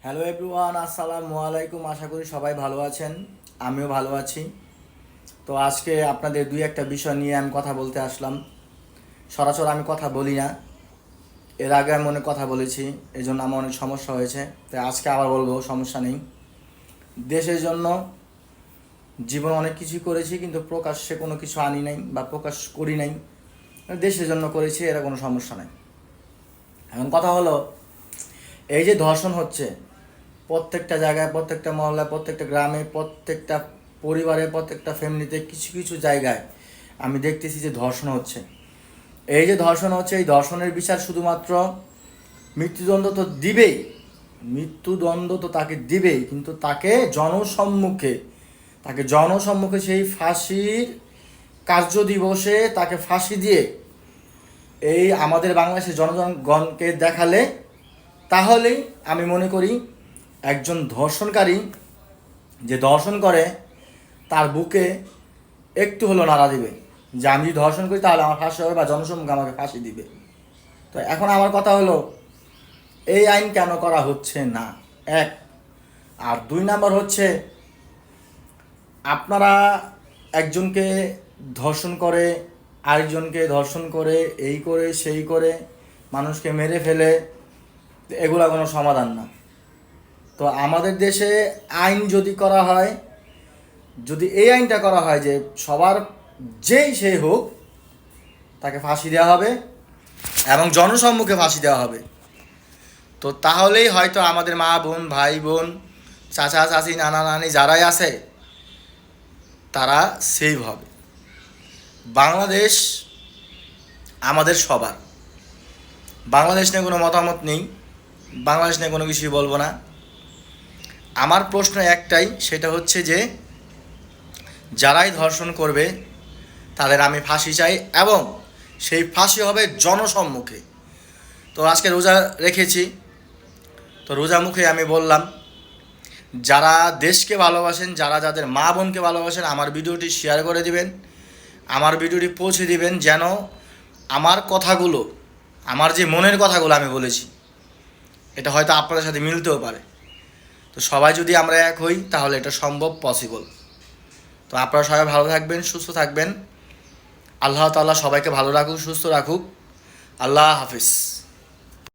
Hello everyone, আসসালামু আলাইকুম। আশা করি সবাই ভালো আছেন, আমিও ভালো আছি। তো আজকে আপনাদের দুই একটা বিষয় নিয়ে আমি কথা বলতে আসলাম। সরাসরি আমি কথা বলি না, এর আগে আমি অনেক কথা বলেছি, এই জন্য আমার অনেক সমস্যা হয়েছে। তাই আজকে আবার বলবো, সমস্যা নেই। দেশের জন্য জীবন অনেক কিছুই করেছি, কিন্তু প্রকাশ্যে কোনো কিছু আনি নাই বা প্রকাশ করি নাই। দেশের জন্য করেছি, এরা কোনো সমস্যা নাই। এখন কথা হলো, এই যে ধর্ষণ হচ্ছে প্রত্যেকটা জায়গায়, প্রত্যেকটা মহল্লায়, প্রত্যেকটা গ্রামে, প্রত্যেকটা পরিবারে, প্রত্যেকটা ফ্যামিলিতে কিছু কিছু জায়গায় আমি দেখতেছি যে ধর্ষণ হচ্ছে। এই যে ধর্ষণ হচ্ছে, এই ধর্ষণের বিচার শুধুমাত্র মৃত্যুদণ্ড তো দিবেই, মৃত্যুদণ্ড তো তাকে দিবেই, কিন্তু তাকে জনসম্মুখে সেই ফাঁসির কার্য দিবসে তাকে ফাঁসি দিয়ে এই আমাদের বাংলাদেশের জনগণকে দেখালে, তাহলেই আমি মনে করি একজন ধর্ষণকারী যে ধর্ষণ করে তার বুকে একটু হলো নাড়া দিবে, যে আমি যদি ধর্ষণ করি তাহলে আমার ফাঁসি হবে বা জনসম্মুখে আমাকে ফাঁসি দিবে। তো এখন আমার কথা হলো, এই আইন কেন করা হচ্ছে না? এক। আর দুই নাম্বার হচ্ছে, আপনারা একজনকে ধর্ষণ করে, আরেকজনকে ধর্ষণ করে, এই করে সেই করে মানুষকে মেরে ফেলে, এগুলা কোনো সমাধান না। তো আমাদের দেশে আইন যদি করা হয়, যদি এই আইনটা করা হয় যে সবার যেই সেই হোক তাকে ফাঁসি দেওয়া হবে এবং জনসম্মুখে ফাঁসি দেওয়া হবে, তো তাহলেই হয়তো আমাদের মা বোন, ভাই বোন, চাচা চাচি, নানা নানি যারাই আছে তারা সেভ হবে। বাংলাদেশ আমাদের সবার। বাংলাদেশ নিয়ে কোনো মতামত নেই, বাংলাদেশ নিয়ে কোনো কিছুই বলবো না। আমার প্রশ্ন একটাই, সেটা হচ্ছে যে যারাই ধর্ষণ করবে তাদের আমি ফাঁসি চাই, এবং সেই ফাঁসি হবে জনসম্মুখে। তো আজকে রোজা রেখেছি, তো রোজা মুখে আমি বললাম, যারা দেশকে ভালোবাসেন, যারা যাদের মা বোনকে ভালোবাসেন, আমার ভিডিওটি শেয়ার করে দিবেন, আমার ভিডিওটি পৌঁছে দিবেন, যেন আমার কথাগুলো, আমার যে মনের কথাগুলো আমি বলেছি, এটা হয়তো আপনাদের সাথে মিলতেও পারে। তো সবাই যদি আমরা এক হই তাহলে এটা সম্ভব, পসিবল। তো আপনারা সবাই ভালো থাকবেন, সুস্থ থাকবেন। আল্লাহ তাআলা সবাইকে ভালো রাখুক, সুস্থ রাখুক। আল্লাহ হাফিজ।